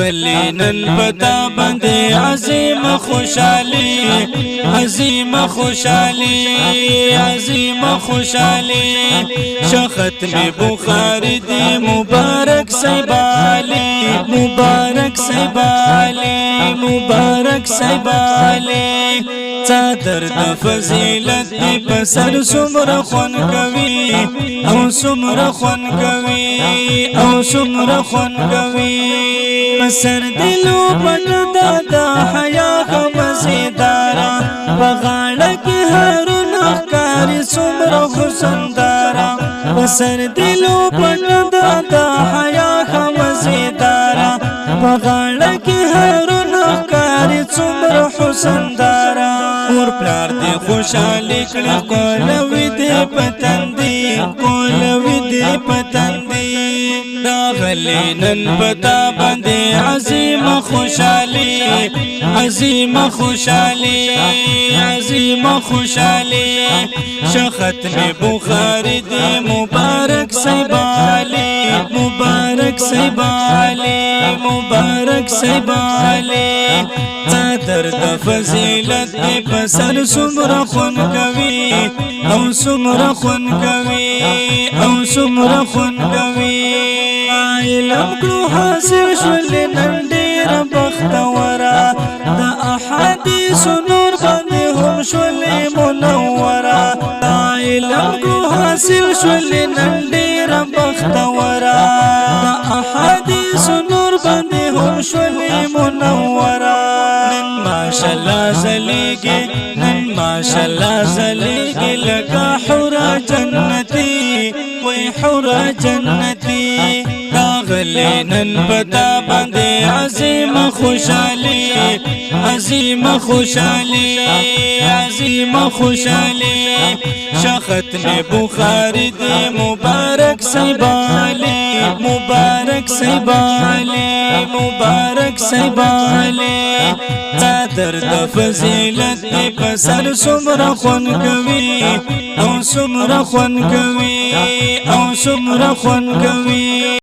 راغلی نن پتا باندې عظیم خوشحالی عظیم خوشحالی عظیم خوشحالی ختم بخاری دی مبارک سیبالی مبارک سیبالی مبارک سیبالی چادر د فضیلت دی پسر سمر خون کوي او سمر خون کوي او سمر خون کوي پسر دلو پټ دا حیا مزیدارا بغاړه کې هرون ښکاری سمر حسن دارا پسر دلو پټ دا حیا مزیدارا بغاړه کې هرون ښکاری سمر حسن دارا اور پلار دی خوشحالی کړه کولوي دی پتندي کولوي دی پتندي راغلی نن پتا باندې عظیم خوشحالی عظیم خوشحالی عظیم خوشحالی ختم بخاری دی مبارک سیبالی مبارک سیبالی مبارک سیبالی چادر د فضیلت دی پسر سمر خون کوي او سمر خون کوي او سمر خون کوي علم کړو حاصل شول نن ډیر بختورا د احادیث نور باندې هم شول منورا علم کړو حاصل شول نن ډیر بختورا د احادیث نور باندې هم شول منورا ماشاءالله زلیگی نن ماشاءالله زلیگی لگا حورا جنتی وی حورا جنتی راغلی نن پتا باندې عظیم خوشحالی عظیم خوشحالی عظیم خوشحالی ختم بخاری دی مبارک سیبالی مبارک سیبالی مبارک سیبالی چادر د فضیلت دی پسر سمر خون کوي او سمر خون کوي او سمر خون کوي